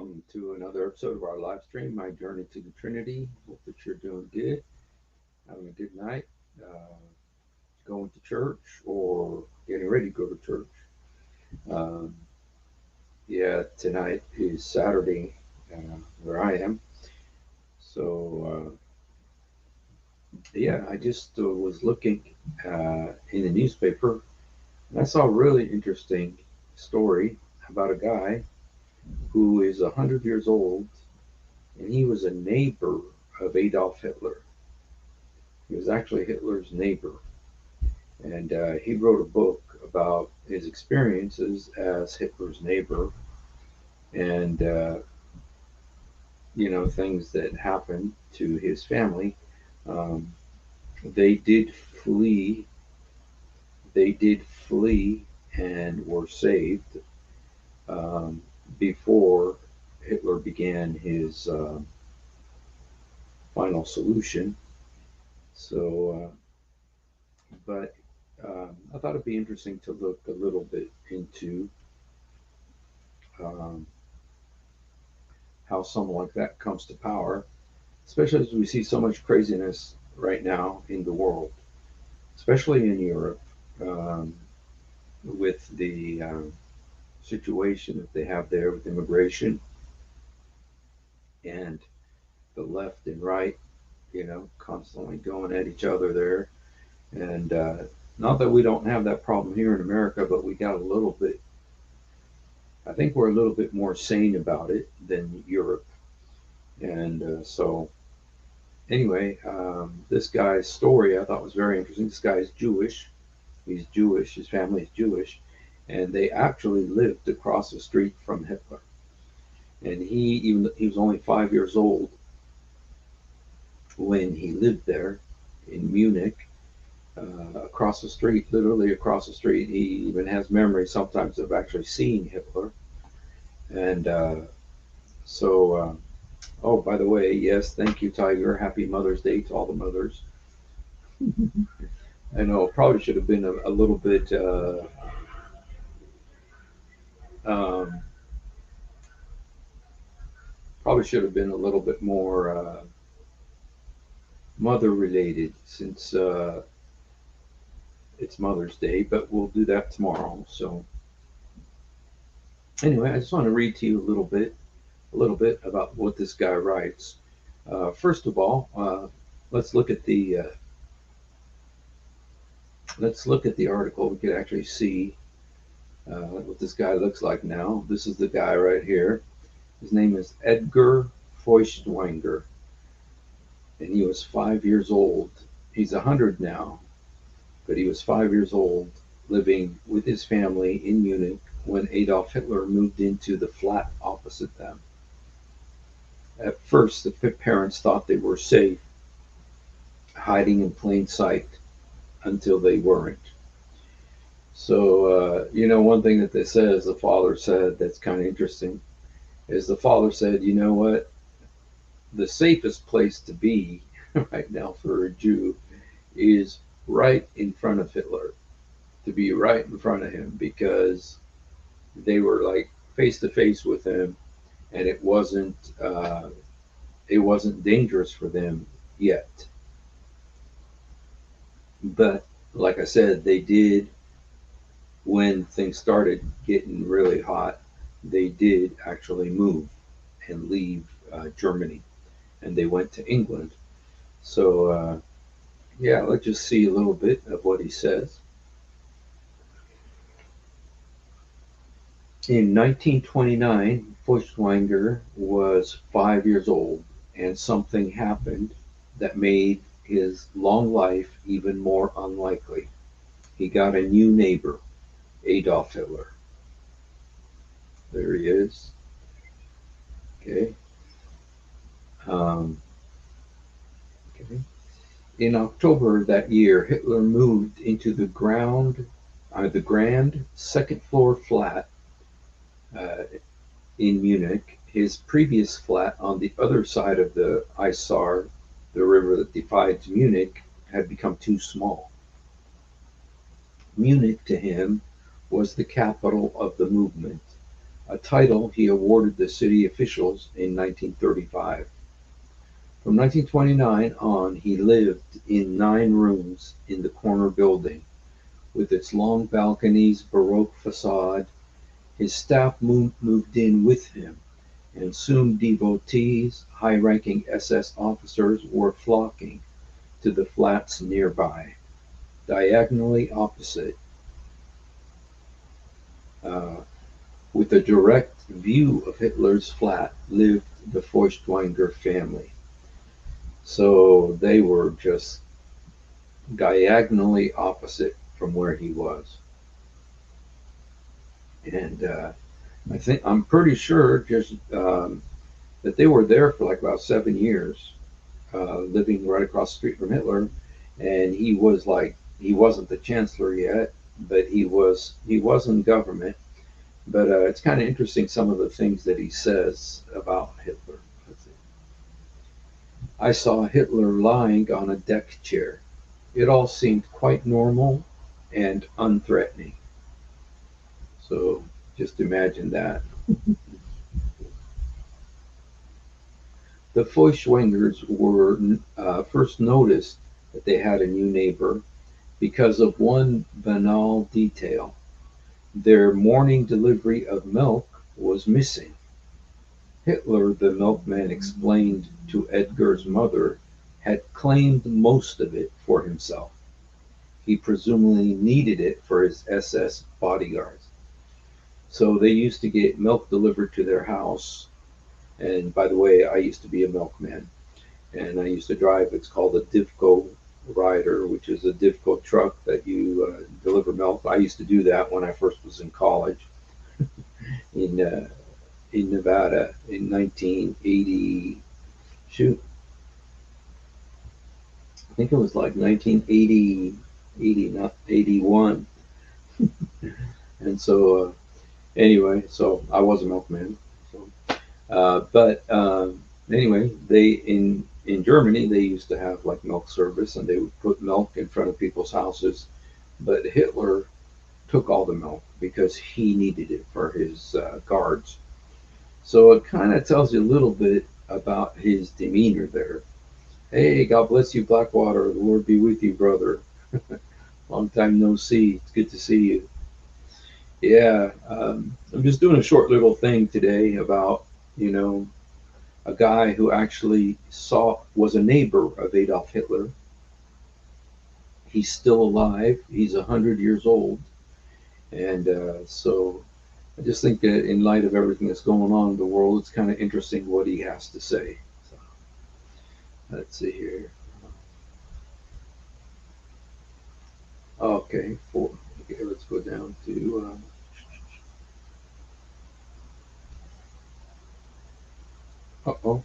welcome to another episode of our live stream, My Journey to the Trinity. Hope that you're doing good, having a good night, uh, going to church or getting ready to go to church. Um, yeah, tonight is Saturday where I am. So, yeah, I just was looking in the newspaper and I saw a really interesting story about a guy who is 100 years old and he was a neighbor of Adolf Hitler. He was actually Hitler's neighbor, and he wrote a book about his experiences as Hitler's neighbor, and things that happened to his family. Um, they did flee. They did flee and were saved um, before Hitler began his final solution. So, but I thought it'd be interesting to look a little bit into um, how someone like that comes to power, especially as we see so much craziness right now in the world, especially in Europe, um, with the situation that they have there with immigration and the left and right, constantly going at each other there. And not that we don't have that problem here in America, but we got a little bit, I think we're a little bit more sane about it than Europe. And so anyway, this guy's story I thought was very interesting. This guy is Jewish. He's Jewish. His family is Jewish, and they actually lived across the street from Hitler. And he was only 5 years old when he lived there in Munich, across the street, literally across the street. He even has memories sometimes of actually seeing Hitler. And so, oh, by the way, yes, thank you, Tiger. Happy Mother's Day to all the mothers. I know it probably should have been a little bit um, probably should have been a little bit more mother related since it's Mother's Day, but we'll do that tomorrow. So anyway, I just want to read to you a little bit about what this guy writes. First of all, let's look at the article. We can actually see what this guy looks like now. This is the guy right here. His name is Edgar Feuchtwanger, and he was 5 years old. He's 100 now, but he was 5 years old, living with his family in Munich when Adolf Hitler moved into the flat opposite them. At first, the parents thought they were safe, hiding in plain sight until they weren't. So, one thing that they says, the father said that's kind of interesting, is the father said, you know what, the safest place to be right now for a Jew is right in front of Hitler, to be right in front of him, because they were like face to face with him, and it wasn't dangerous for them yet. But like I said, they did, when things started getting really hot, they did actually move and leave Germany, and they went to England. So yeah, let's just see a little bit of what he says. In 1929, Feuchtwanger was 5 years old, and something happened that made his long life even more unlikely. He got a new neighbor, Adolf Hitler. There he is. Okay. Um, okay. In October that year, Hitler moved into the grand second floor flat uh, in Munich. His previous flat on the other side of the Isar, the river that divides Munich, had become too small. Munich to him was the capital of the movement, a title he awarded the city officials in 1935. From 1929 on, he lived in 9 rooms in the corner building, with its long balconies, Baroque facade. His staff moved in with him, and soon devotees, high-ranking SS officers were flocking to the flats nearby. Diagonally opposite, uh, with a direct view of Hitler's flat, lived the Feuchtwanger family. So they were just diagonally opposite from where he was. And I'm pretty sure just that they were there for like about 7 years, living right across the street from Hitler. And he wasn't the chancellor yet, but he was in government. But it's kind of interesting some of the things that he says about Hitler. Let's see. I saw Hitler lying on a deck chair. It all seemed quite normal and unthreatening. So just imagine that. The Feuchtwangers were first noticed that they had a new neighbor because of one banal detail. Their morning delivery of milk was missing. Hitler, the milkman explained to Edgar's mother, had claimed most of it for himself. He presumably needed it for his SS bodyguards. So they used to get milk delivered to their house. And by the way, I used to be a milkman, and I used to drive. It's called a Divco rider, which is a Divco truck that you deliver milk. I used to do that when I first was in college in uh, in Nevada in 1980. Shoot, I think it was like 1980, 80, not 81. And so anyway, so I was a milkman. So, but anyway, they in Germany they used to have like milk service, and they would put milk in front of people's houses. But Hitler took all the milk because he needed it for his guards. So it kind of tells you a little bit about his demeanor there. Hey, God bless you, Blackwater. The Lord be with you, brother. Long time no see. It's good to see you. Yeah, I'm just doing a short little thing today about, you know, a guy who actually was a neighbor of Adolf Hitler. He's still alive. He's 100 years old, and so I just think that in light of everything that's going on in the world, it's kind of interesting what he has to say. So let's see here. Okay, four. Okay, let's go down to. Uh-oh,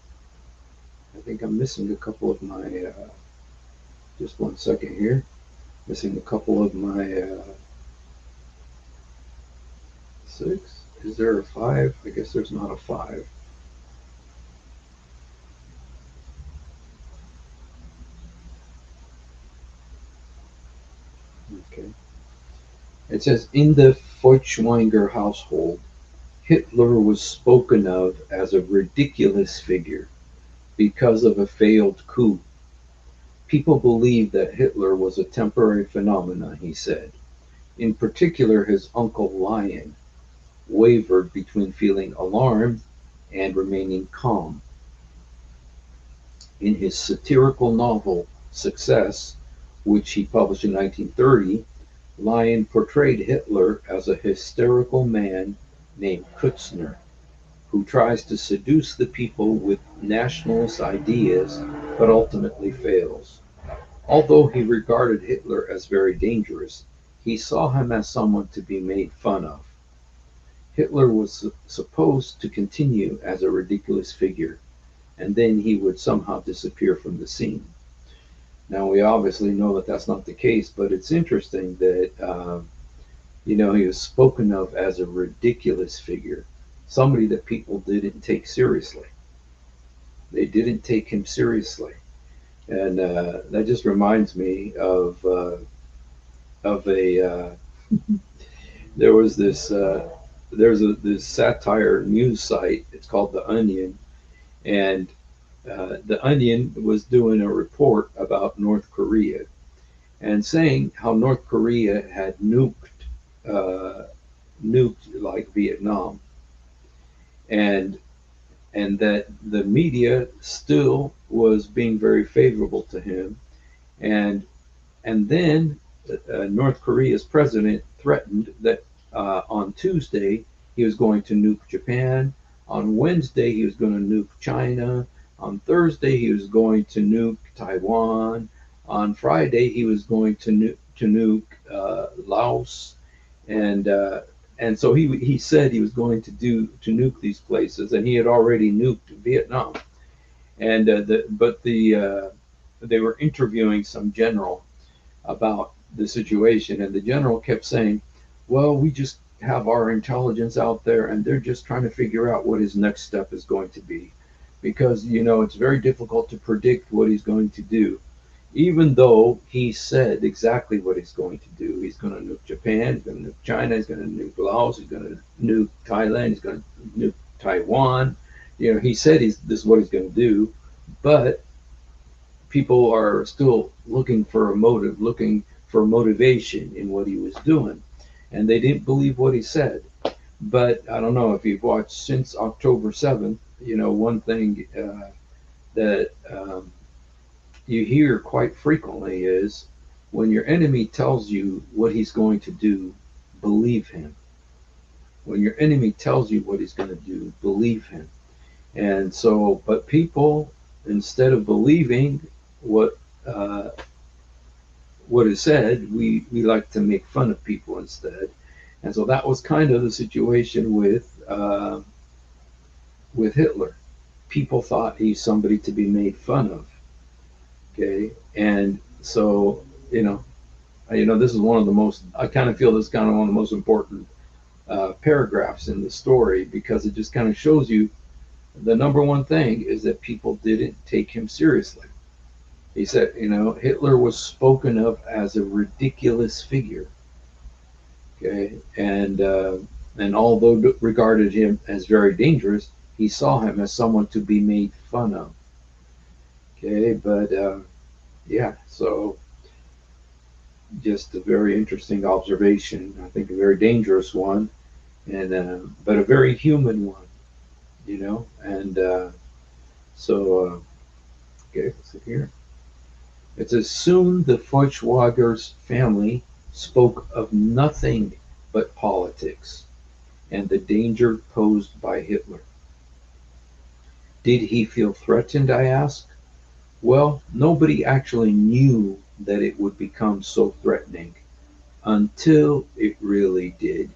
I think I'm missing a couple of my. Just one second here. Missing a couple of my 6. Is there a 5? I guess there's not a 5. Okay. It says in the Feuchtwanger household, Hitler was spoken of as a ridiculous figure because of a failed coup. People believed that Hitler was a temporary phenomenon, he said. In particular, his uncle Lion wavered between feeling alarmed and remaining calm. In his satirical novel Success, which he published in 1930, Lion portrayed Hitler as a hysterical man named Kutzner, who tries to seduce the people with nationalist ideas but ultimately fails. Although he regarded Hitler as very dangerous, he saw him as someone to be made fun of. Hitler was supposed to continue as a ridiculous figure, and then he would somehow disappear from the scene. Now, we obviously know that that's not the case, but it's interesting that, he was spoken of as a ridiculous figure, somebody that people didn't take seriously. They didn't take him seriously. And that just reminds me of a, there was this there's this satire news site. It's called The Onion, and The Onion was doing a report about North Korea and saying how North Korea had uh, nuked like Vietnam, and that the media still was being very favorable to him, and then North Korea's president threatened that on Tuesday he was going to nuke Japan. On Wednesday he was going to nuke China. On Thursday he was going to nuke Taiwan. On Friday he was going to nuke Laos, and uh, and so he said he was going to nuke these places, and he had already nuked Vietnam. And they were interviewing some general about the situation, and the general kept saying, "Well, we just have our intelligence out there, and they're just trying to figure out what his next step is going to be, because it's very difficult to predict what he's going to do." Even though he said exactly what he's going to do, he's going to nuke Japan, he's going to nuke China, he's going to nuke Laos, he's going to nuke Thailand, he's going to nuke Taiwan. He said this is what he's going to do, but people are still looking for a motive, looking for motivation in what he was doing. And they didn't believe what he said. But I don't know if you've watched since October 7th, one thing that you hear quite frequently is when your enemy tells you what he's going to do, believe him. When your enemy tells you what he's going to do, believe him. And so, but people, instead of believing what uh, what is said, we like to make fun of people instead. And so that was kind of the situation with Hitler. People thought he's somebody to be made fun of. Okay, and so this is one of the most. I kind of feel this is kind of one of the most important paragraphs in the story, because it just kind of shows you the number one thing is that people didn't take him seriously. He said, Hitler was spoken of as a ridiculous figure. Okay, and although regarded him as very dangerous, he saw him as someone to be made fun of. Okay, but yeah, so just a very interesting observation. I think a very dangerous one, and but a very human one. And so okay, let's see here. It says soon the Feuchtwagen's family spoke of nothing but politics and the danger posed by Hitler. Did he feel threatened, I asked. Well, nobody actually knew that it would become so threatening until it really did.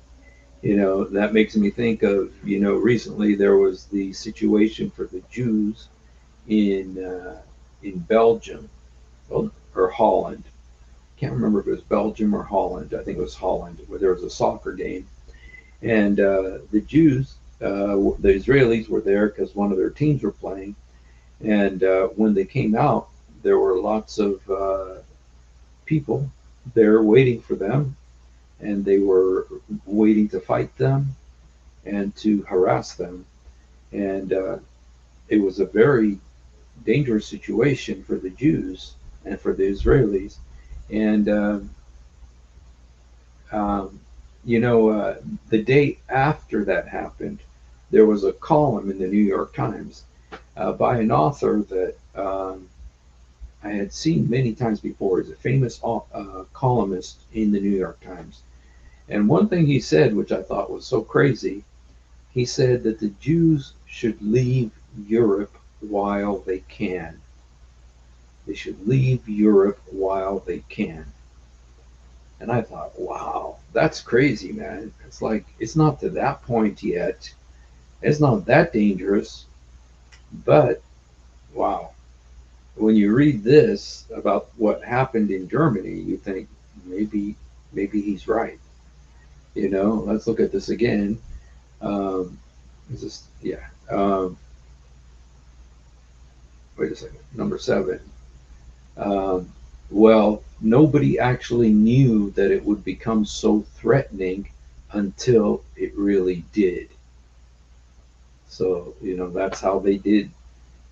That makes me think of, recently there was the situation for the Jews in Belgium, or Holland. Can't remember if it was Belgium or Holland. I think it was Holland, where there was a soccer game, and the Jews, the Israelis were there because one of their teams were playing, and when they came out, there were lots of people there waiting for them, and they were waiting to fight them and to harass them, and it was a very dangerous situation for the Jews and for the Israelis. And um, the day after that happened, there was a column in the New York Times by an author that I had seen many times before. He's a famous columnist in the New York Times. And one thing he said, which I thought was so crazy, he said that the Jews should leave Europe while they can. They should leave Europe while they can. And I thought, wow, that's crazy, man. It's like, it's not to that point yet. It's not that dangerous. But wow, when you read this about what happened in Germany, you think maybe he's right. Let's look at this again. Is this, yeah. Wait a second. Number 7. Um, well, nobody actually knew that it would become so threatening until it really did. So, that's how they did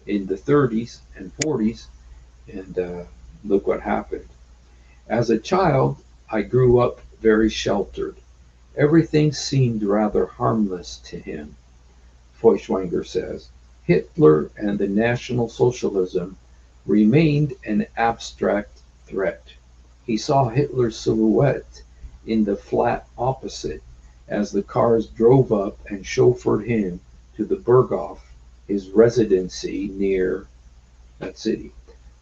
in the 30s and 40s, and look what happened. As a child, I grew up very sheltered. Everything seemed rather harmless to him, Feuchtwanger says. Hitler and the National Socialism remained an abstract threat. He saw Hitler's silhouette in the flat opposite as the cars drove up and chauffeured him to the Berghof, his residency near that city.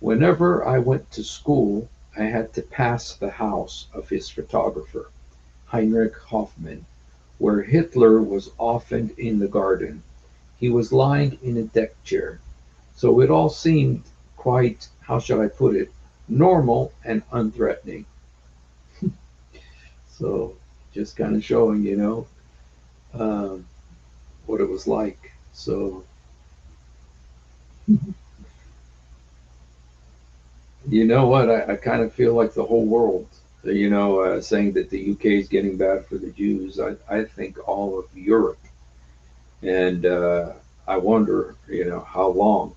Whenever I went to school, I had to pass the house of his photographer, Heinrich Hoffmann, where Hitler was often in the garden. He was lying in a deck chair. So it all seemed quite, how should I put it, normal and unthreatening. So just kind of showing, um, what it was like. So, you know what? I kind of feel like the whole world, saying that the UK is getting bad for the Jews. I think all of Europe. And I wonder, how long,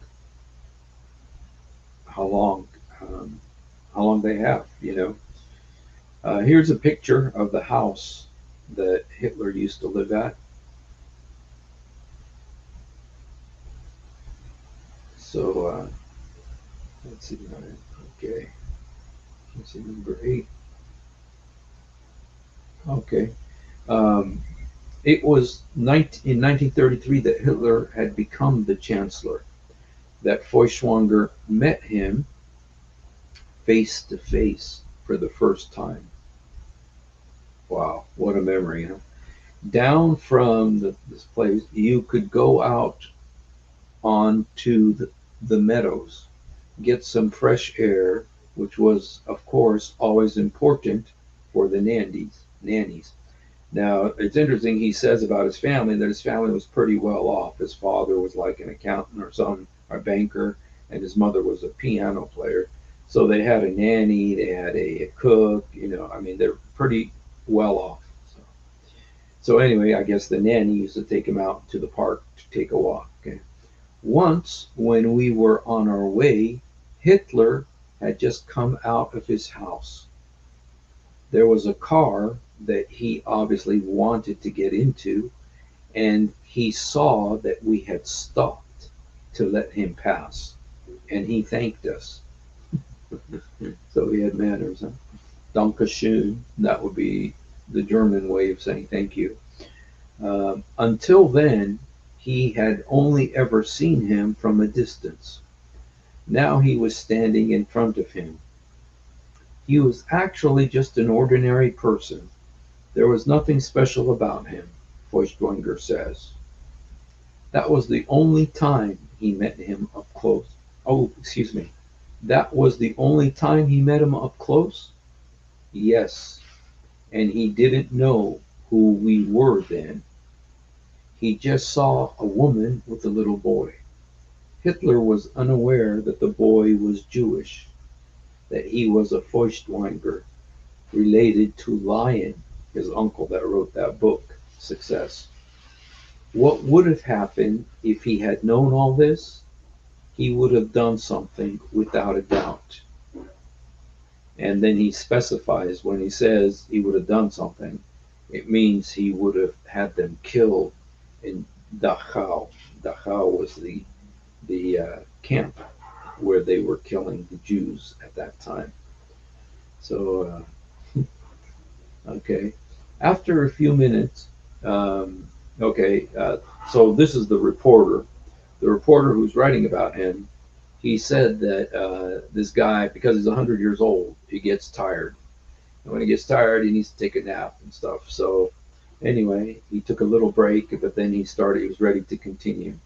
um, how long they have. Here's a picture of the house that Hitler used to live at. So let's see. Okay, let's see number 8. Okay, um, it was in 1933 that Hitler had become the chancellor. That Feuchtwanger met him face to face for the first time. Wow, what a memory, huh? Down from this place, you could go out onto the meadows, get some fresh air, which was, of course, always important for the nannies. Now, it's interesting, he says about his family that his family was pretty well off. His father was like an accountant or some, a banker, and his mother was a piano player. So they had a nanny, they had a cook, I mean, they're pretty well off. So anyway, I guess the nanny used to take him out to the park to take a walk. Okay? Once, when we were on our way, Hitler had just come out of his house. There was a car that he obviously wanted to get into, and he saw that we had stopped to let him pass, and he thanked us. So he had manners. Huh? Dankeschön, that would be the German way of saying thank you. Until then, he had only ever seen him from a distance. Now he was standing in front of him. He was actually just an ordinary person. There was nothing special about him, Feuchtwanger says. That was the only time he met him up close. Oh, excuse me. That was the only time he met him up close? Yes, and he didn't know who we were then. He just saw a woman with a little boy. Hitler was unaware that the boy was Jewish, that he was a Feuchtwanger, related to Lion, his uncle that wrote that book, Success. What would have happened if he had known all this? He would have done something without a doubt. And then he specifies when he says he would have done something, it means he would have had them killed in Dachau. Dachau was the camp where they were killing the Jews at that time. So, okay. After a few minutes, okay, so this is the reporter. The reporter who's writing about him, he said that this guy, because he's 100 years old, he gets tired. And when he gets tired, he needs to take a nap and stuff. So anyway, he took a little break, but then he was ready to continue.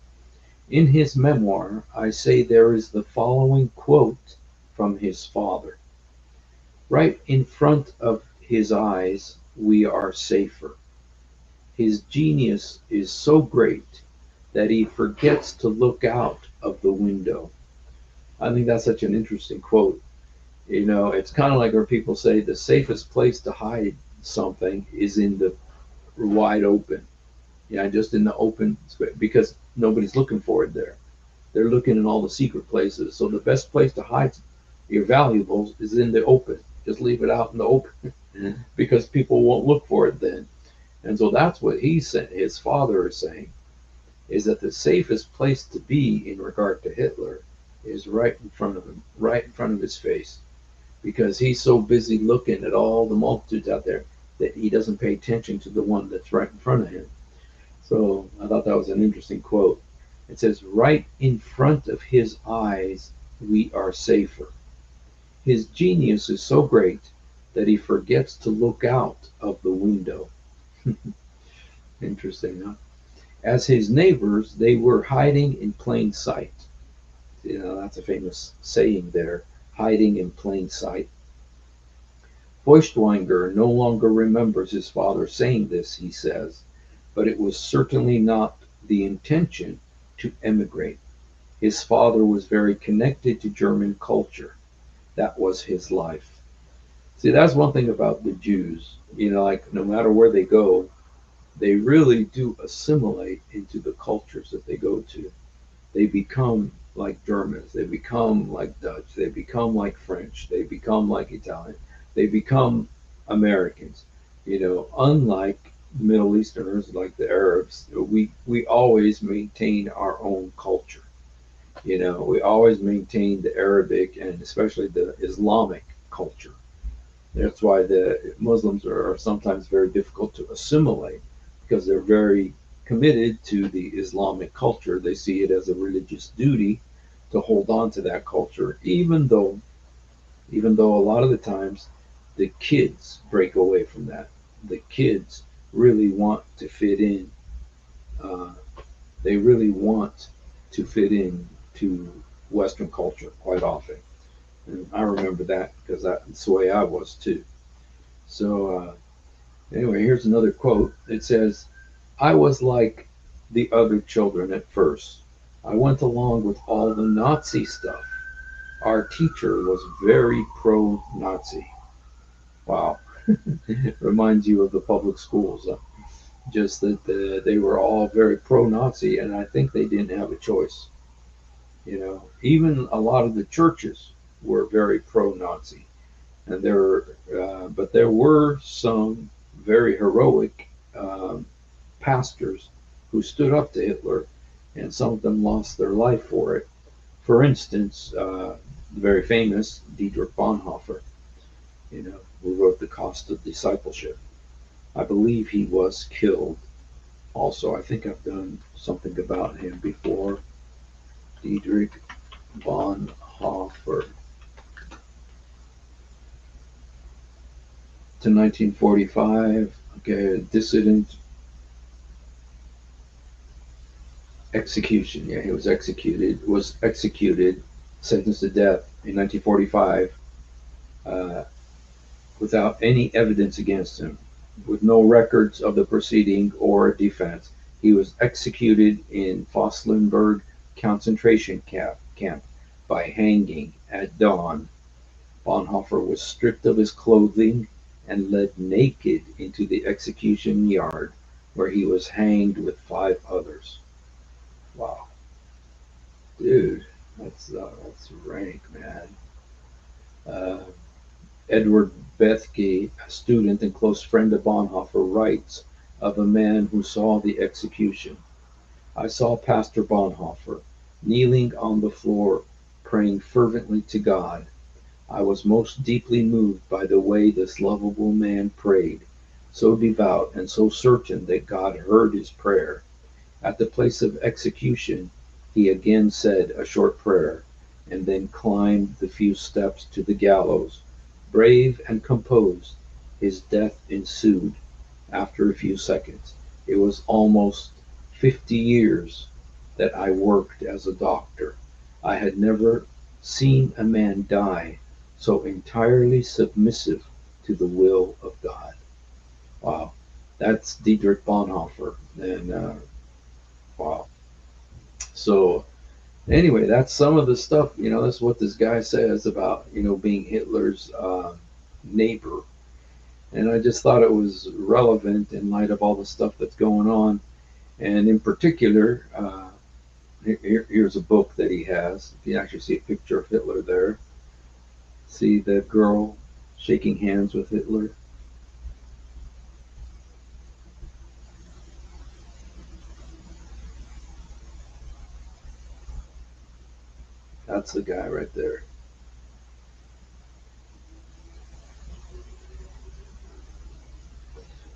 In his memoir, I say there is the following quote from his father. Right in front of his eyes, we are safer. His genius is so great that he forgets to look out of the window. I think that's such an interesting quote. It's kind of like where people say the safest place to hide something is in the wide open. Yeah, just in the open because nobody's looking for it there. They're looking in all the secret places. So the best place to hide your valuables is in the open. Just leave it out in the open because people won't look for it then. And so that's what he said. His father is saying is that the safest place to be in regard to Hitler is right in front of him, right in front of his face, because he's so busy looking at all the multitudes out there that he doesn't pay attention to the one that's right in front of him. So I thought that was an interesting quote. It says, right in front of his eyes, we are safer. His genius is so great that he forgets to look out of the window. Interesting, huh? As his neighbors, they were hiding in plain sight. You know, that's a famous saying there, hiding in plain sight. Feuchtwanger no longer remembers his father saying this, he says, but it was certainly not the intention to emigrate. His father was very connected to German culture. That was his life. See, that's one thing about the Jews. You know, like no matter where they go, they really do assimilate into the cultures that they go to. They become like Germans, they become like Dutch, they become like French, they become like Italian, they become Americans. You know, unlike Middle Easterners like the Arabs, we always maintain our own culture. You know, we always maintain the Arabic and especially the Islamic culture. That's why the Muslims are sometimes very difficult to assimilate because they're very committed to the Islamic culture. They see it as a religious duty to hold on to that culture, even though a lot of the times the kids break away from that. The kids really want to fit in. Uh, they really want to fit in to Western culture quite often. And I remember that because that's the way I was too. So anyway, here's another quote. It says, I was like the other children at first. I went along with all the Nazi stuff. Our teacher was very pro Nazi. Wow. Reminds you of the public schools. Just that they were all very pro Nazi, and I think they didn't have a choice. You know, even a lot of the churches were very pro Nazi. And but there were some very heroic pastors who stood up to Hitler, and some of them lost their life for it. For instance, the very famous Dietrich Bonhoeffer, you know, who wrote The Cost of Discipleship. I believe he was killed. Also, I think I've done something about him before. Dietrich Bonhoeffer. To 1945, okay, dissident execution. Yeah, he was executed, sentenced to death in 1945 uh, without any evidence against him, with no records of the proceeding or defense. He was executed in Flossenbürg concentration camp by hanging at dawn. Bonhoeffer was stripped of his clothing and led naked into the execution yard, where he was hanged with 5 others. Wow, dude, that's rank, man. Uh, Edward Bethke, a student and close friend of Bonhoeffer, writes of a man who saw the execution. I saw Pastor Bonhoeffer kneeling on the floor, praying fervently to God. I was most deeply moved by the way this lovable man prayed, so devout and so certain that God heard his prayer. At the place of execution, he again said a short prayer, and then climbed the few steps to the gallows. Brave and composed, his death ensued after a few seconds. It was almost 50 years that I worked as a doctor. I had never seen a man die so entirely submissive to the will of God. Wow, that's Dietrich Bonhoeffer, and wow. So anyway, that's some of the stuff. You know, that's what this guy says about being Hitler's neighbor. And I just thought it was relevant in light of all the stuff that's going on. And in particular, here's a book that he has. You can actually see a picture of Hitler there. See the girl shaking hands with Hitler. That's the guy right there.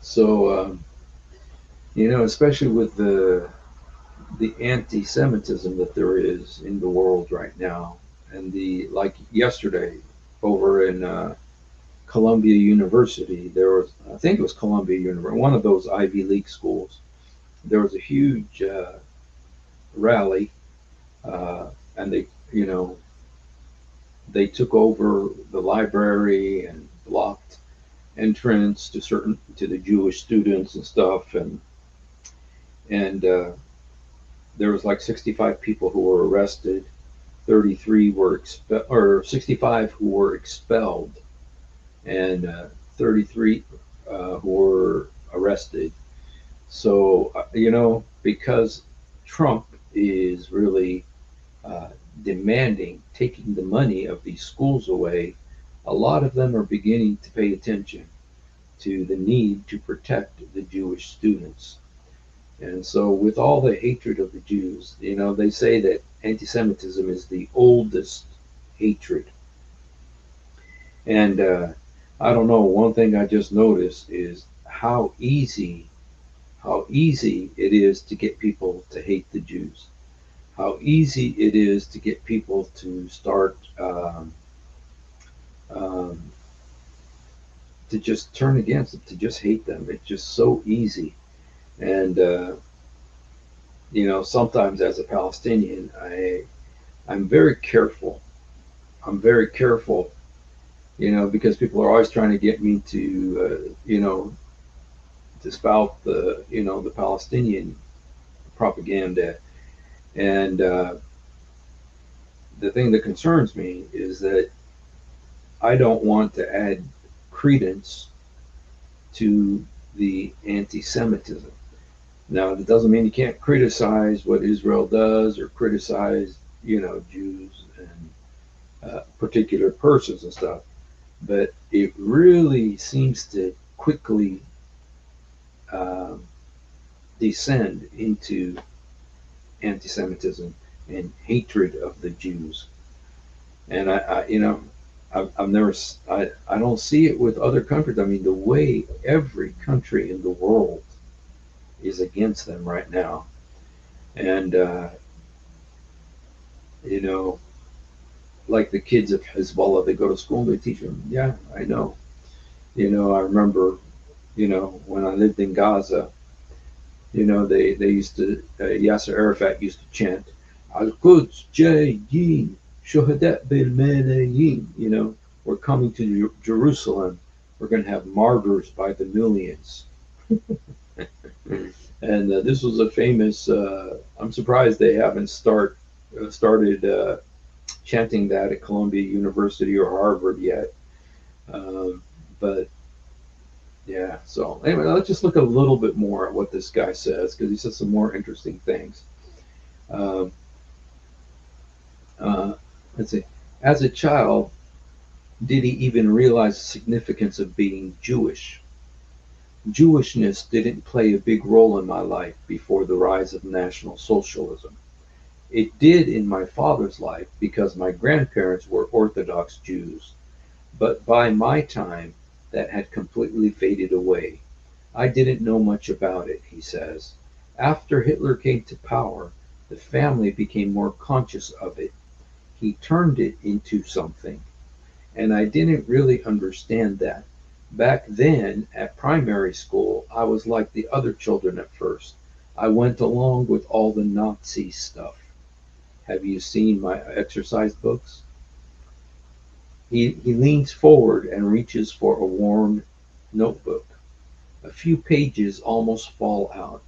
So, especially with the anti-Semitism that there is in the world right now, and the like yesterday over in Columbia University, there was, I think it was Columbia University, one of those Ivy League schools. There was a huge rally, and you know, they took over the library and blocked entrance to the Jewish students and stuff, and there was like 65 people who were arrested, 33 were or 65 who were expelled, and 33 who were arrested. So because Trump is really demanding taking the money of these schools away, a lot of them are beginning to pay attention to the need to protect the Jewish students. And so, with all the hatred of the Jews, they say that anti Semitism is the oldest hatred. And I don't know, one thing I just noticed is how easy it is to get people to hate the Jews. How easy it is to get people to start um, to just turn against them, to just hate them. It's just so easy. And sometimes as a Palestinian, I'm very careful. I'm very careful, because people are always trying to get me to spout the Palestinian propaganda. And the thing that concerns me is that I don't want to add credence to the anti-Semitism. Now, that doesn't mean you can't criticize what Israel does or criticize, Jews and particular persons and stuff, but it really seems to quickly um, descend into anti-Semitism and hatred of the Jews. And I've never, I don't see it with other countries. I mean, the way every country in the world is against them right now. And, you know, like the kids of Hezbollah, they go to school and they teach them. Yeah, I know. I remember, when I lived in Gaza, they used to, Yasser Arafat used to chant, Al-Quds Jayin, Shuhadat bil Malayin, we're coming to Jerusalem. We're going to have martyrs by the millions. And this was a famous, I'm surprised they haven't started chanting that at Columbia University or Harvard yet. But yeah, so anyway, let's just look a little bit more at what this guy says, because he says some more interesting things. Um, uh, let's see. As a child, did he even realize the significance of being Jewish? Jewishness didn't play a big role in my life before the rise of National Socialism. It did in my father's life because my grandparents were Orthodox Jews. But by my time, that had completely faded away. I didn't know much about it, he says. After Hitler came to power, the family became more conscious of it. He turned it into something. And I didn't really understand that. Back then, at primary school, I was like the other children at first. I went along with all the Nazi stuff. Have you seen my exercise books? He leans forward and reaches for a worn notebook. A few pages almost fall out.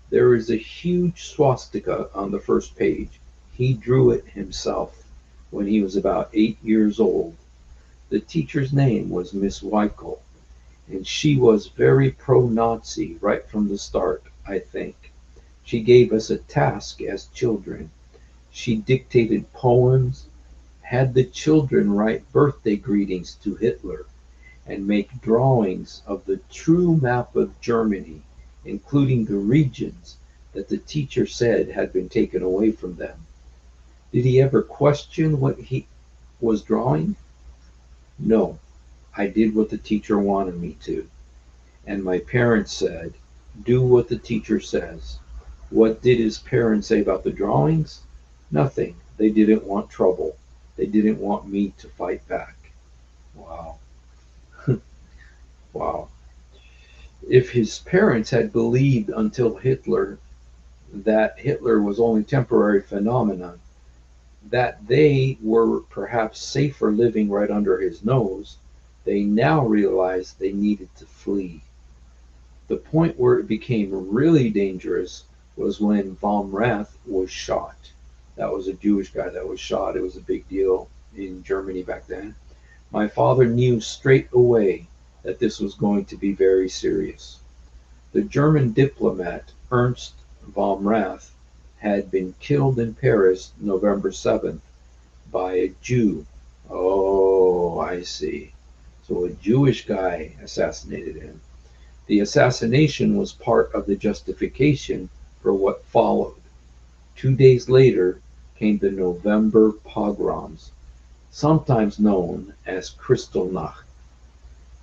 There is a huge swastika on the first page. He drew it himself when he was about 8 years old. The teacher's name was Miss Weichel. And she was very pro-Nazi right from the start, I think. She gave us a task as children. She dictated poems, had the children write birthday greetings to Hitler, and make drawings of the true map of Germany, including the regions that the teacher said had been taken away from them. Did he ever question what he was drawing? No, I did what the teacher wanted me to. And my parents said, do what the teacher says. What did his parents say about the drawings? Nothing. They didn't want trouble. They didn't want me to fight back. Wow. Wow. If his parents had believed until Hitler that Hitler was only a temporary phenomenon, that they were perhaps safer living right under his nose, they now realized they needed to flee. The point where it became really dangerous was when von Rath was shot. That was a Jewish guy that was shot. It was a big deal in Germany back then. My father knew straight away that this was going to be very serious. The German diplomat Ernst von Rath had been killed in Paris November 7th by a Jew. Oh, I see. So a Jewish guy assassinated him. The assassination was part of the justification for what followed. 2 days later came the November pogroms, sometimes known as Kristallnacht.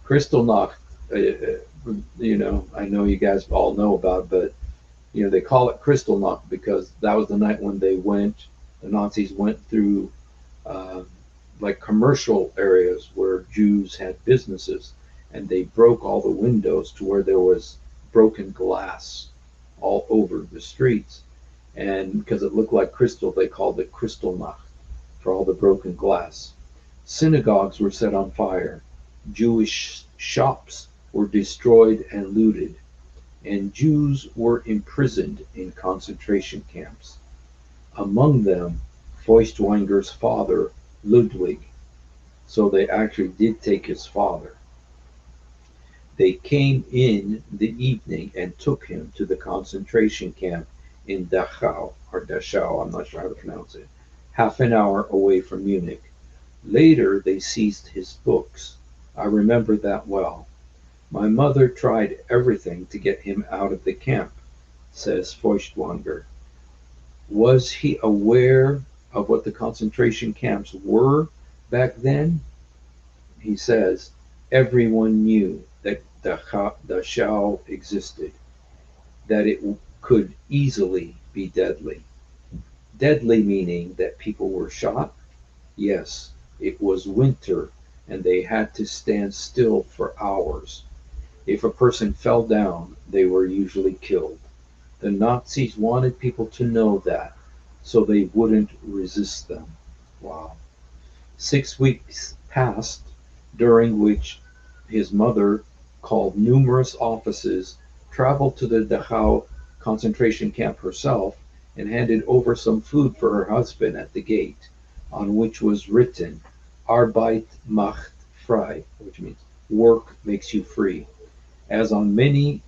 Kristallnacht, I know you guys all know about, but they call it Kristallnacht because that was the night when the Nazis went through uh, like commercial areas where Jews had businesses, and they broke all the windows to where there was broken glass all over the streets. And because it looked like crystal, they called it Kristallnacht for all the broken glass. Synagogues were set on fire. Jewish shops were destroyed and looted, and Jews were imprisoned in concentration camps. Among them, Feuchtwanger's father, Ludwig. So they actually did take his father. They came in the evening and took him to the concentration camp in Dachau, or Dachau, I'm not sure how to pronounce it, half an hour away from Munich. Later, they seized his books. I remember that well. My mother tried everything to get him out of the camp, says Feuchtwanger. Was he aware of what the concentration camps were back then? He says, everyone knew that Dachau existed, that it could easily be deadly. Deadly meaning that people were shot? Yes, it was winter and they had to stand still for hours. If a person fell down, they were usually killed. The Nazis wanted people to know that, so they wouldn't resist them. Wow. 6 weeks passed, during which his mother called numerous offices, traveled to the Dachau concentration camp herself, and handed over some food for her husband at the gate, on which was written, Arbeit macht frei, which means work makes you free, as on many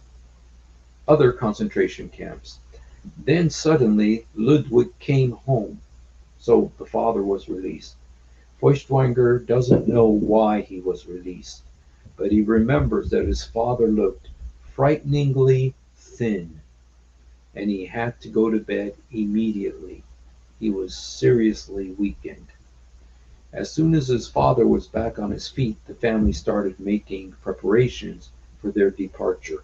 other concentration camps. Then suddenly Ludwig came home, so the father was released. Feuchtwanger doesn't know why he was released, but he remembers that his father looked frighteningly thin, and he had to go to bed immediately. He was seriously weakened. As soon as his father was back on his feet, the family started making preparations for their departure.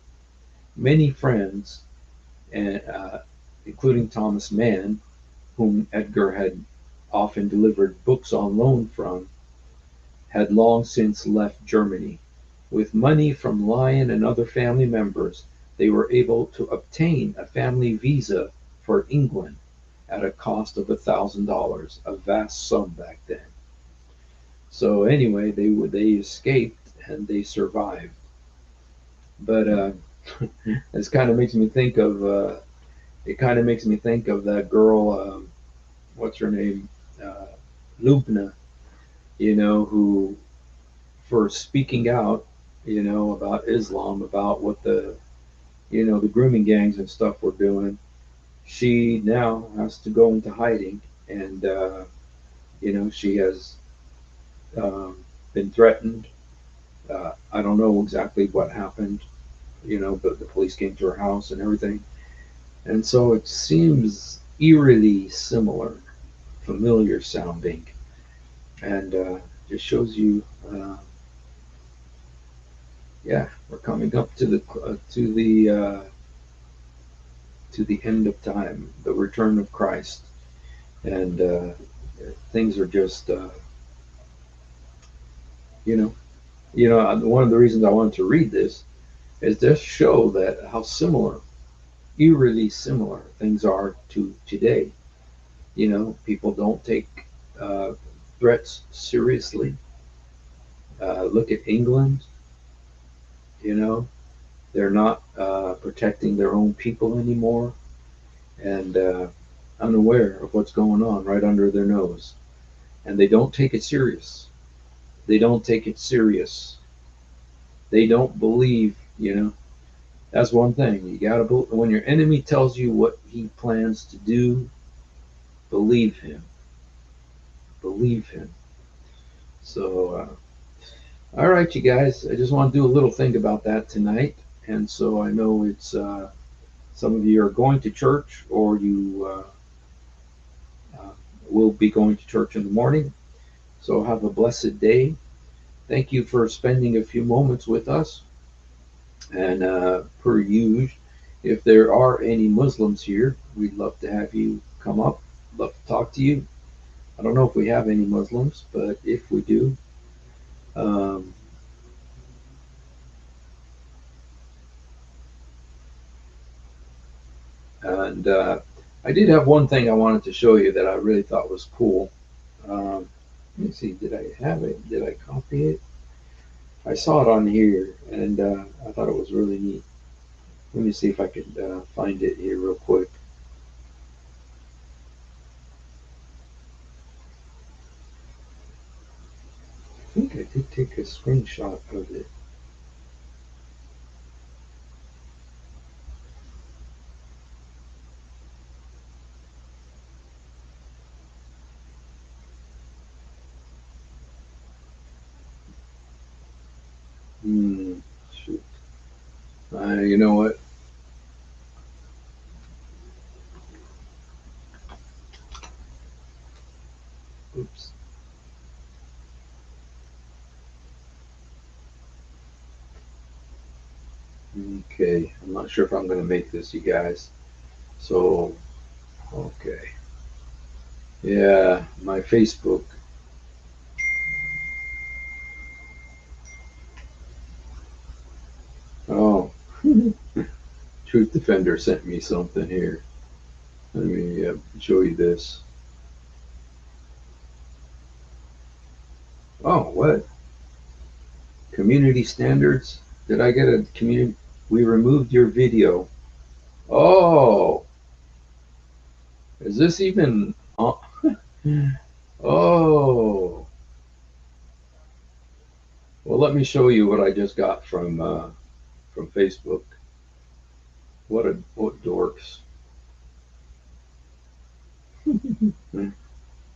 Many friends, and, including Thomas Mann, whom Edgar had often delivered books on loan from, had long since left Germany. With money from Lyon and other family members, they were able to obtain a family visa for England at a cost of $1,000, a vast sum back then. So anyway, they escaped and they survived. But this kind of makes me think of that girl. What's her name? Uh, Lubna. Who for speaking out. about Islam, about what the grooming gangs and stuff were doing. She now has to go into hiding, and she has um, been threatened. I don't know exactly what happened, but the police came to her house and everything. And so it seems eerily similar, familiar sounding, and just shows you, yeah, we're coming up to the end of time, the return of Christ, and things are just, you know, one of the reasons I wanted to read this is just show that how similar, eerily similar things are to today. People don't take uh, threats seriously. Look at England. You know, they're not protecting their own people anymore, and unaware of what's going on right under their nose, and they don't take it serious. They don't take it serious. They don't believe. That's one thing you gotta believe. When your enemy tells you what he plans to do, believe him. Believe him. So, all right, you guys. I just want to do a little thing about that tonight, and so I know it's some of you are going to church, or you uh, will be going to church in the morning. So have a blessed day. Thank you for spending a few moments with us. And per usual, if there are any Muslims here, we'd love to have you come up. Love to talk to you. I don't know if we have any Muslims, but if we do, um, and I did have one thing I wanted to show you that I really thought was cool. Let me see, did I have it? Did I copy it? I saw it on here, and I thought it was really neat. Let me see if I could find it here real quick. I think I did take a screenshot of it. Shoot. You know what? Oops. Okay, I'm not sure if I'm going to make this, you guys. So, okay. Yeah, my Facebook. Oh, Truth Defender sent me something here. Let me show you this. Oh, what? Community standards? Did I get a community? We removed your video. Oh, is this even? Oh, well, let me show you what I just got from Facebook. What dorks!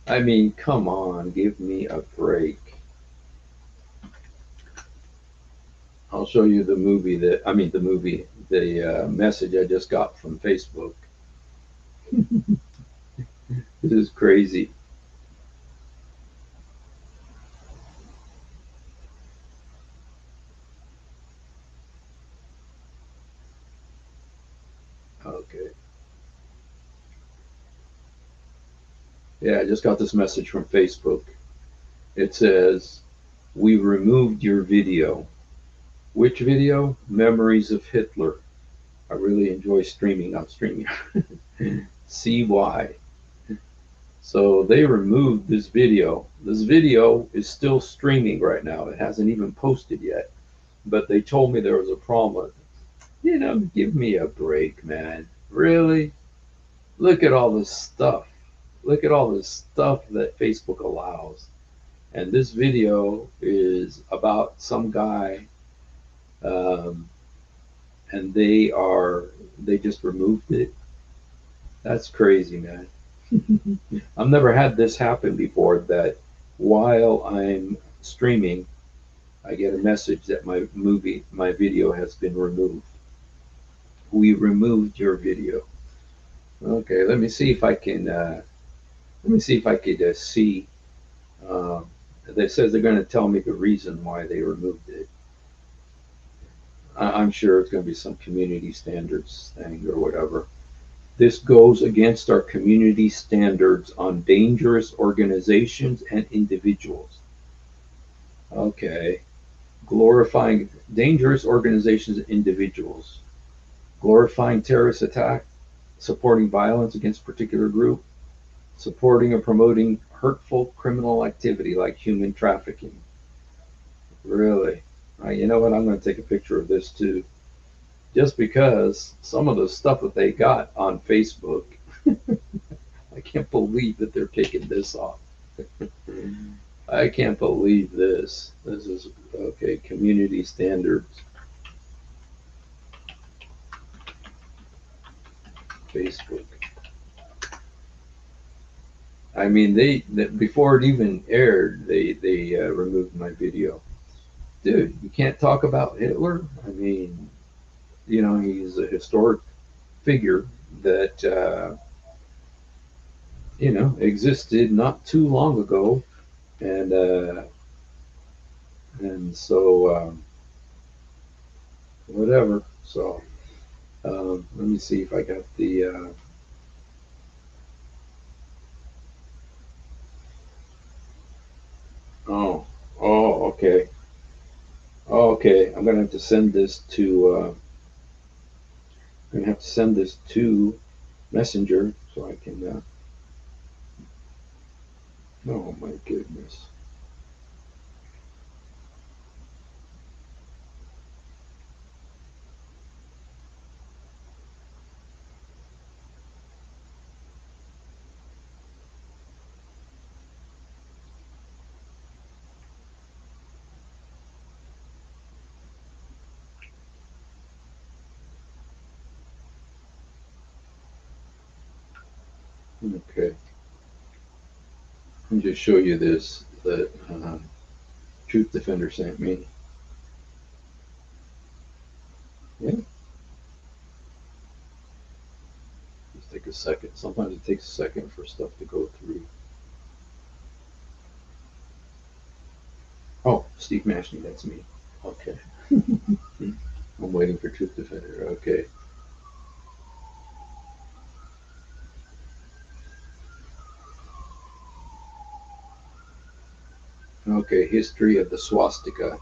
I mean, come on, give me a break. I'll show you the movie the message I just got from Facebook. This is crazy. Okay. Yeah, I just got this message from Facebook. It says, "We removed your video." Which video? Memories of Hitler. I really enjoy streaming on streaming. See why. So they removed this video. This video is still streaming right now. It hasn't even posted yet. But they told me there was a problem. Give me a break, man. Really? Look at all this stuff. Look at all this stuff that Facebook allows. And this video is about some guy. um, and they just removed it. That's crazy, man. I've never had this happen before. That while I'm streaming, I get a message that my video has been removed. We removed your video. Okay, let me see if I can. Let me see if I could see. Uh, that says they're going to tell me the reason why they removed it. I'm sure it's going to be some community standards thing or whatever. This goes against our community standards on dangerous organizations and individuals. Okay. Glorifying dangerous organizations and individuals. Glorifying terrorist attack, supporting violence against a particular group, supporting or promoting hurtful criminal activity like human trafficking. Really? You know what? I'm going to take a picture of this too. Just because some of the stuff that they got on Facebook, I can't believe that they're taking this off. I can't believe this. This is okay. Community standards, Facebook. I mean, before it even aired, they removed my video. Dude, you can't talk about Hitler. I mean, he's a historic figure that existed not too long ago, and so whatever. So let me see if I got the. Oh, oh, okay. Oh, okay. I'm gonna have to send this to. I'm gonna have to send this to Messenger so I can. Oh my goodness. Okay. Let me just show you this that Truth Defender sent me. Yeah. Just take a second. Sometimes it takes a second for stuff to go through. Oh, Steve Mashney, that's me. Okay. I'm waiting for Truth Defender. Okay. Okay, history of the swastika.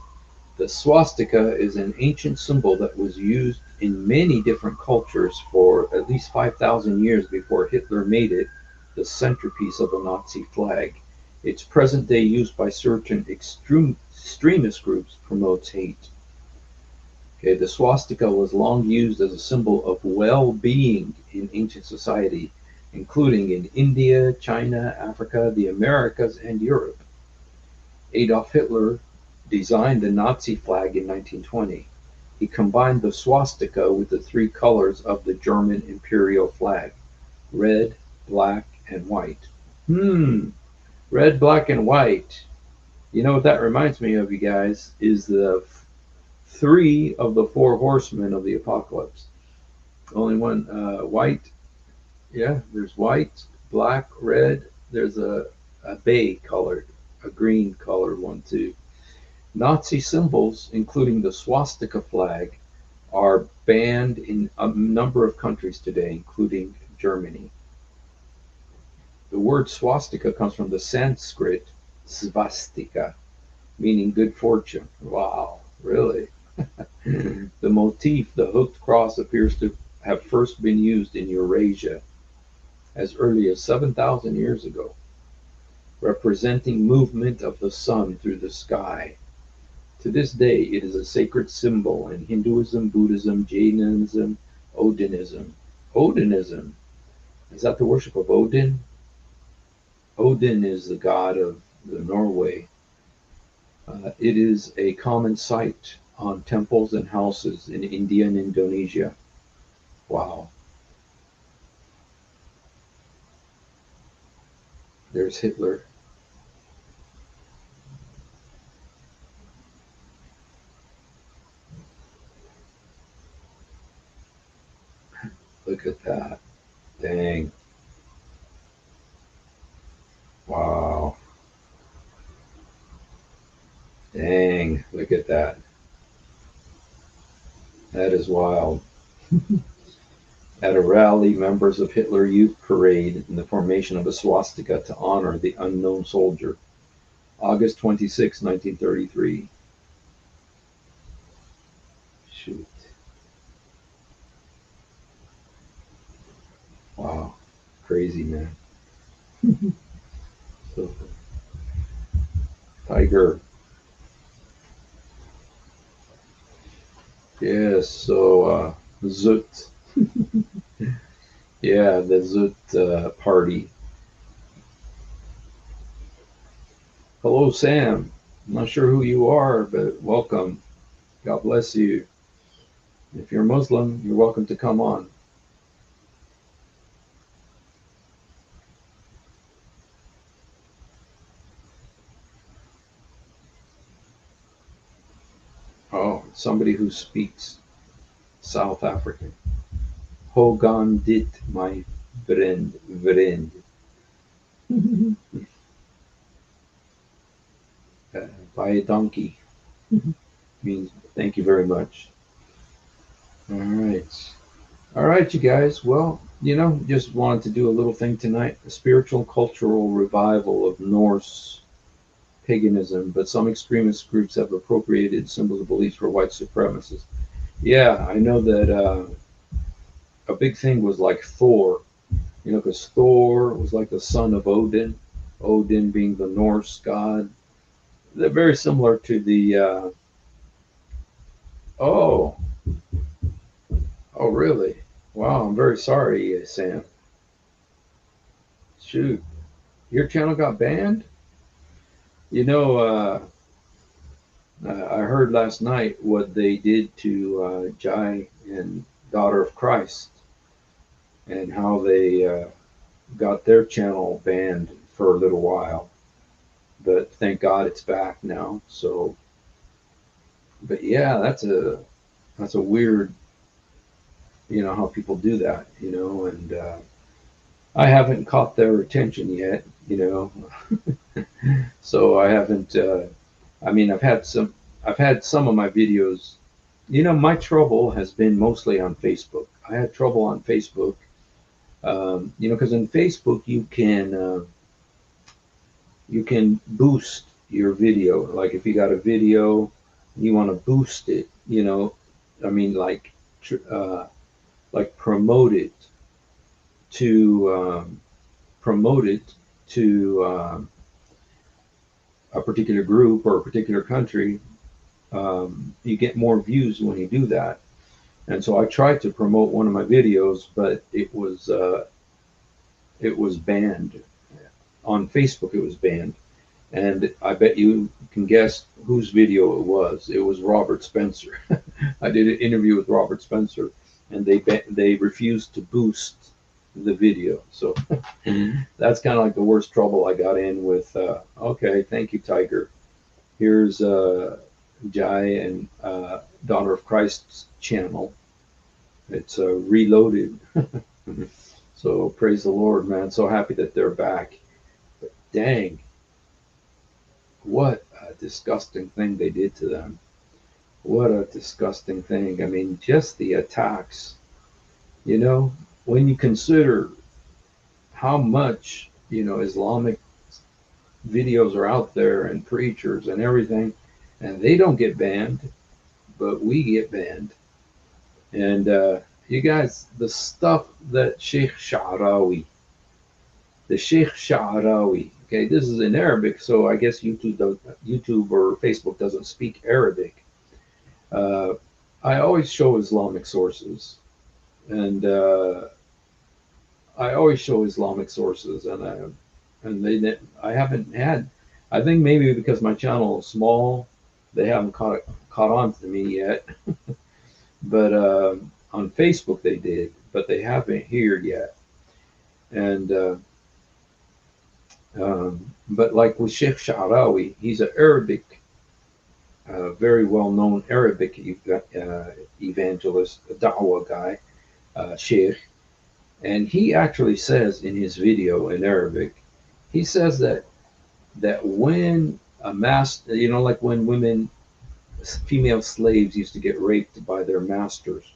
The swastika is an ancient symbol that was used in many different cultures for at least 5,000 years before Hitler made it the centerpiece of the Nazi flag. Its present day use by certain extremist groups promotes hate. Okay, the swastika was long used as a symbol of well-being in ancient society, including in India, China, Africa, the Americas, and Europe. Adolf Hitler designed the Nazi flag in 1920. He combined the swastika with the three colors of the German imperial flag: red, black, and white. Red, black, and white. You know what that reminds me of, you guys, is the three of the four horsemen of the apocalypse. Only one white. Yeah, there's white, black, red. There's a bay colored, a green colored one too. Nazi symbols, including the swastika flag, are banned in a number of countries today, including Germany. The word swastika comes from the Sanskrit svastika, meaning good fortune. Wow, really? The motif, the hooked cross, appears to have first been used in Eurasia as early as 7,000 years ago, representing movement of the sun through the sky. To this day, it is a sacred symbol in Hinduism, Buddhism, Jainism, Odinism. Odinism, is that the worship of Odin? Odin is the god of the Norway. It is a common sight on temples and houses in India and Indonesia. Wow. There's Hitler. Look at that. Dang. Wow. Dang. Look at that. That is wild. At a rally, members of Hitler Youth Parade in the formation of a swastika to honor the unknown soldier. August 26, 1933. Shoot. Wow. Crazy, man. So, Tiger. Yes, so Zut. Yeah, the Zut party. Hello, Sam. I'm not sure who you are, but welcome. God bless you. If you're Muslim, you're welcome to come on. Oh, somebody who speaks South African. Hogan dit, my vriend. Buy a donkey means thank you very much. All right. All right, you guys. Well, just wanted to do a little thing tonight, a spiritual cultural revival of Norse paganism, but some extremist groups have appropriated symbols of beliefs for white supremacists. Yeah, I know that a big thing was like Thor, because Thor was like the son of Odin, Odin being the Norse god. They're very similar to the, oh, oh, really? Wow, I'm very sorry, Sam. Shoot, your channel got banned? You know, I heard last night what they did to Jai and Daughter of Christ, and how they got their channel banned for a little while. But thank God it's back now. So, but yeah, that's a weird, how people do that, and I haven't caught their attention yet. So I haven't. I mean, I've had some of my videos. My trouble has been mostly on Facebook. I had trouble on Facebook, because in Facebook you can boost your video. Like if you got a video, you want to boost it. I mean, like promote it to a particular group or a particular country. You get more views when you do that. And so I tried to promote one of my videos, but it was banned on Facebook. It was banned, and I bet you can guess whose video it was. It was Robert Spencer. I did an interview with Robert Spencer, and they refused to boost the video. So that's kind of like the worst trouble I got in with. Okay, thank you, Tiger. Here's Jai and Daughter of Christ's channel. It's reloaded. So praise the Lord, man. So happy that they're back. But dang, what a disgusting thing they did to them. What a disgusting thing. I mean, just the attacks, when you consider how much, Islamic videos are out there and preachers and everything, and they don't get banned, but we get banned. And you guys, the stuff that the Sheikh Sha'arawi, okay, this is in Arabic, so I guess YouTube or Facebook doesn't speak Arabic. Uh, I always show Islamic sources, and I haven't had. I think maybe because my channel is small, they haven't caught on to me yet, but on Facebook they did, but they haven't here yet. And but like with Sheikh Sha'rawi, he's an Arabic, very well-known Arabic evangelist, a da'wah guy, Sheikh, and he actually says in his video in Arabic, he says that when a master, like when women, female slaves used to get raped by their masters,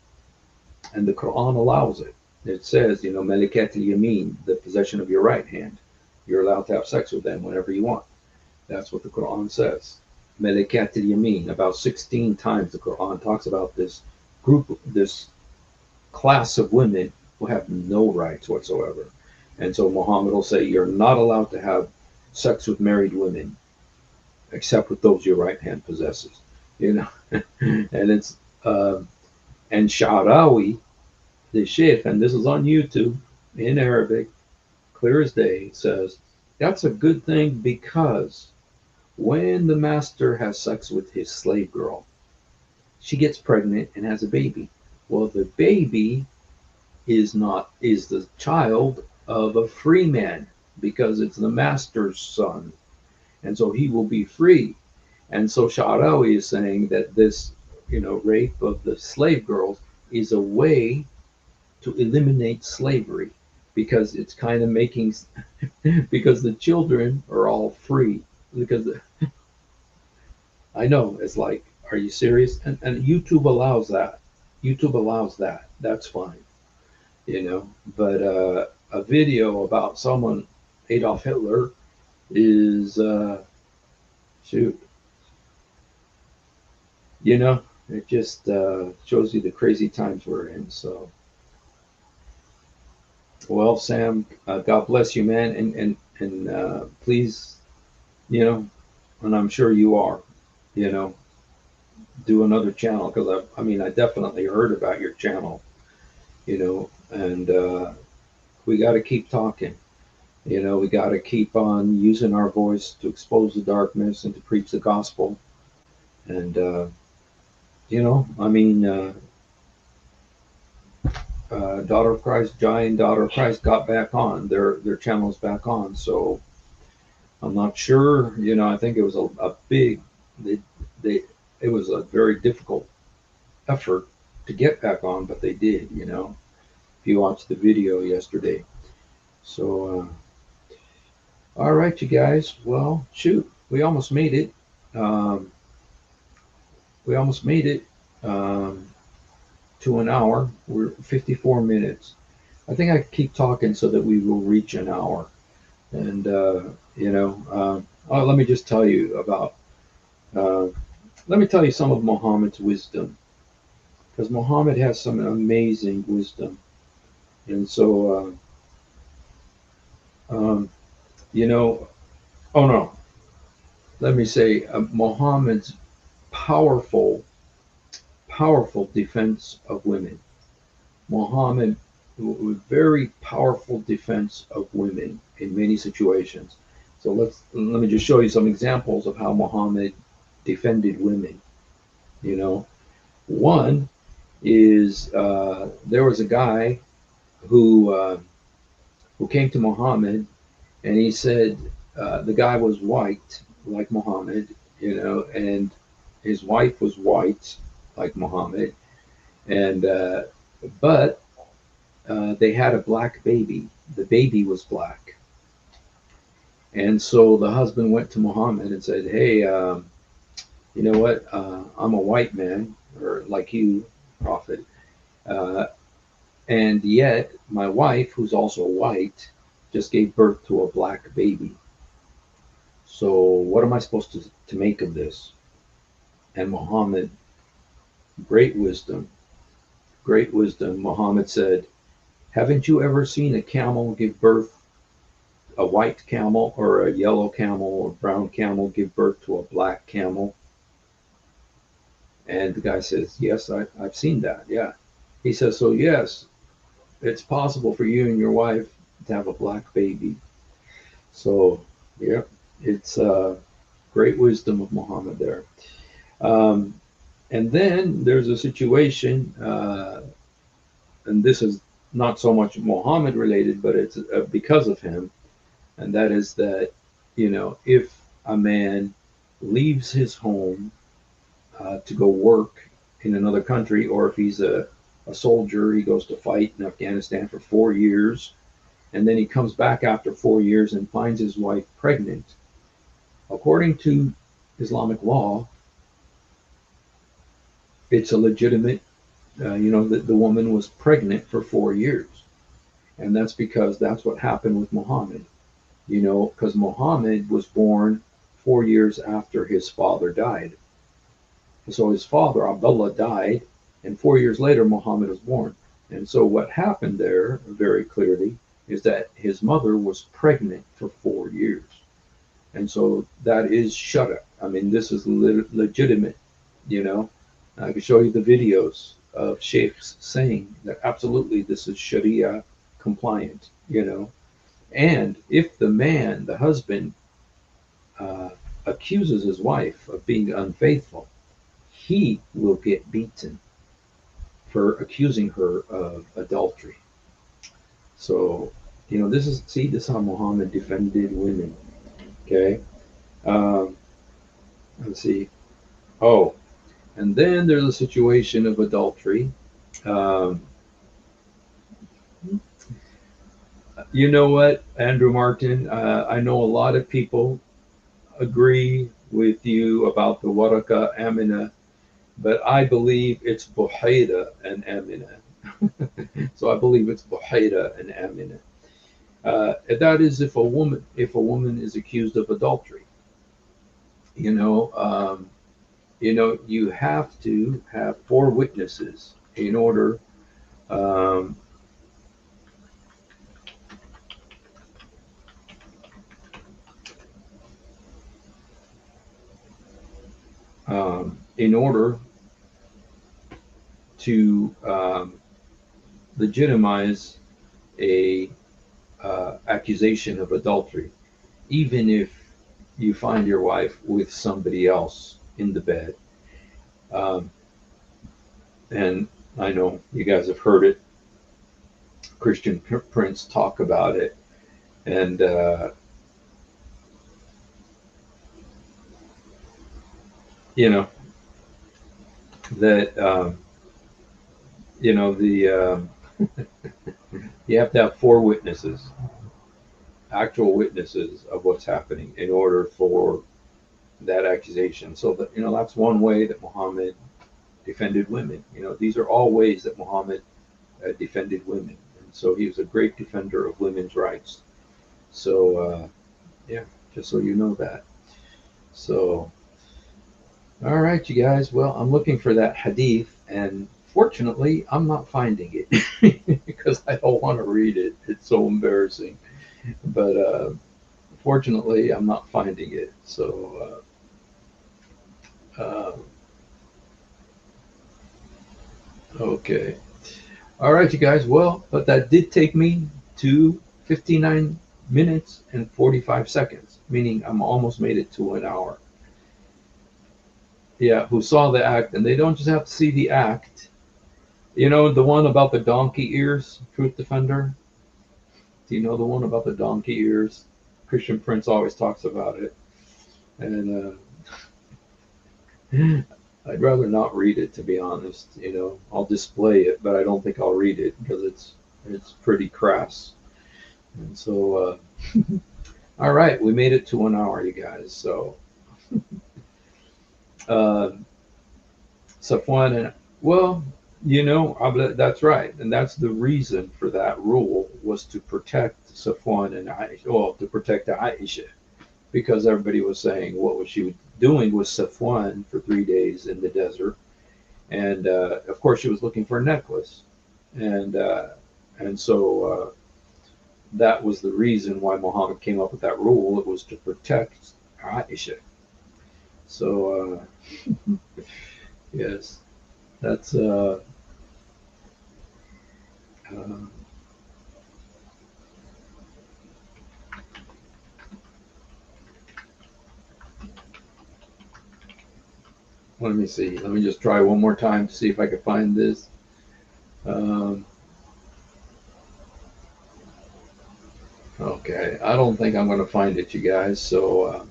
and the Quran allows it. It says, Malikat al-Yamin, the possession of your right hand. You're allowed to have sex with them whenever you want. That's what the Quran says. Malikat al-Yamin. About 16 times the Quran talks about this group, this class of women who have no rights whatsoever. And so Muhammad will say, you're not allowed to have sex with married women, except with those your right hand possesses. And it's and Sha'rawi, the Sheikh, and this is on YouTube in Arabic, clear as day, says that's a good thing because when the master has sex with his slave girl, she gets pregnant and has a baby. Well, the baby is the child of a free man because it's the master's son, and so he will be free. And so Sha'rawi is saying that this, rape of the slave girls is a way to eliminate slavery because it's kind of making because the children are all free. Because I know it's like, are you serious? And YouTube allows that. YouTube allows that. That's fine, But a video about someone, Adolf Hitler, is shoot. It just shows you the crazy times we're in. So, well, Sam, God bless you, man, and please, and I'm sure you are, you know, do another channel because I definitely heard about your channel, and we got to keep talking. We got to keep on using our voice to expose the darkness and to preach the gospel. And Daughter of Christ, Jai and Daughter of Christ got back on. Their channel's back on. So I'm not sure. I think it was a big. They it was a very difficult effort to get back on, but they did. If you watched the video yesterday. So all right, you guys. Well, shoot, we almost made it. We almost made it. To an hour. We're 54 minutes. I think I keep talking so that we will reach an hour. And, let me just tell you about, let me tell you some of Muhammad's wisdom. Because Muhammad has some amazing wisdom. And so, oh no, let me say Muhammad's powerful defense of women. Muhammad, very powerful defense of women in many situations. So let me just show you some examples of how Muhammad defended women. One is there was a guy who came to Muhammad, and he said the guy was white like Muhammad, and his wife was white like Muhammad, and but they had a black baby. The baby was black, and so the husband went to Muhammad and said, "Hey, you know what? I'm a white man, or like you, prophet, and yet my wife, who's also white, just gave birth to a black baby. So what am I supposed to make of this?" And Muhammad, great wisdom, Muhammad said, "Haven't you ever seen a camel give birth, a white camel or a yellow camel or brown camel give birth to a black camel?" And the guy says, "Yes, I've seen that, yeah." He says, "So yes, it's possible for you and your wife to have a black baby." So, yeah, it's great wisdom of Muhammad there. And then there's a situation, and this is not so much Muhammad related, but it's because of him, and that is that, if a man leaves his home to go work in another country, or if he's a soldier, he goes to fight in Afghanistan for 4 years, and then he comes back after 4 years and finds his wife pregnant. According to Islamic law, it's a legitimate, the woman was pregnant for 4 years. And that's because that's what happened with Muhammad, because Muhammad was born 4 years after his father died. So his father, Abdullah, died, and 4 years later, Muhammad was born. And so what happened there, very clearly, is that his mother was pregnant for 4 years. And so that is shara. I mean, this is legitimate, you know. I can show you the videos of sheikhs saying that absolutely this is Sharia compliant, And if the man, the husband, uh, accuses his wife of being unfaithful, he will get beaten for accusing her of adultery. So, this is how Muhammad defended women. Okay. Um, let's see. Oh, and then there's a situation of adultery. Um, you know what, Andrew Martin? I know a lot of people agree with you about the Waraka Amina, but I believe it's Buhaira and Amina. So I believe it's Buhaira and Amina. That is if a woman is accused of adultery. You know, um, you have to have four witnesses in order. Um, in order to legitimize a accusation of adultery, even if you find your wife with somebody else in the bed. Um, and I know you guys have heard it. Christian Prince talk about it, and you know that the you have to have four witnesses, actual witnesses of what's happening, in order for that accusation. So that that's one way that Muhammad defended women. These are all ways that Muhammad defended women, and so he was a great defender of women's rights. So yeah, just so you know that. So all right, you guys. Well, I'm looking for that hadith, and fortunately, I'm not finding it because I don't want to read it. It's so embarrassing. But fortunately, I'm not finding it. So okay. All right, you guys. Well, but that did take me to 59 minutes and 45 seconds, meaning I'm almost made it to an hour. Yeah, who saw the act, and they don't just have to see the act. The one about the donkey ears, Truth Defender? Do you know the one about the donkey ears? Christian Prince always talks about it. And I'd rather not read it, to be honest. I'll display it, but I don't think I'll read it because it's pretty crass. And so, all right, we made it to an hour, you guys. So, uh, Safwan and well, that's right, and that's the reason for that rule was to protect Safwan and Aisha, well, to protect Aisha, because everybody was saying what was she doing with Safwan for 3 days in the desert, and of course she was looking for a necklace, and so that was the reason why Muhammad came up with that rule. It was to protect Aisha. So yes, that's uh, Let me see. Let me just try one more time to see if I can find this. Um, okay, I don't think I'm going to find it, you guys. So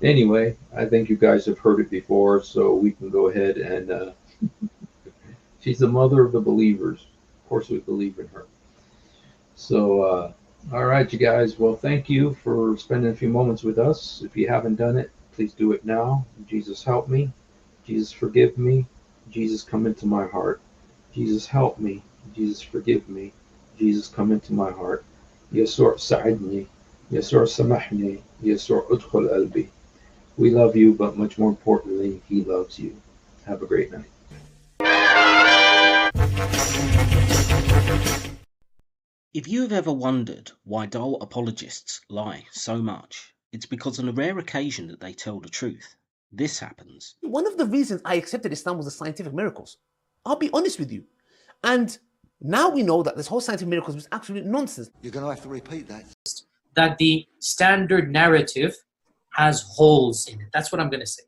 anyway, I think you guys have heard it before, so we can go ahead and she's the mother of the believers. Of course, we believe in her. So, all right, you guys. Well, thank you for spending a few moments with us. If you haven't done it, please do it now. Jesus, help me. Jesus, forgive me. Jesus, come into my heart. Jesus, help me. Jesus, forgive me. Jesus, come into my heart. يسوع ساعدني. يسوع سامحني. يسوع ادخل قلبي. We love you, but much more importantly, He loves you. Have a great night. If you have ever wondered why dull apologists lie so much, it's because on a rare occasion that they tell the truth. This happens. One of the reasons I accepted Islam was the scientific miracles. I'll be honest with you. And now we know that this whole scientific miracles was absolute nonsense. You're going to have to repeat that. That the standard narrative has holes in it. That's what I'm going to say.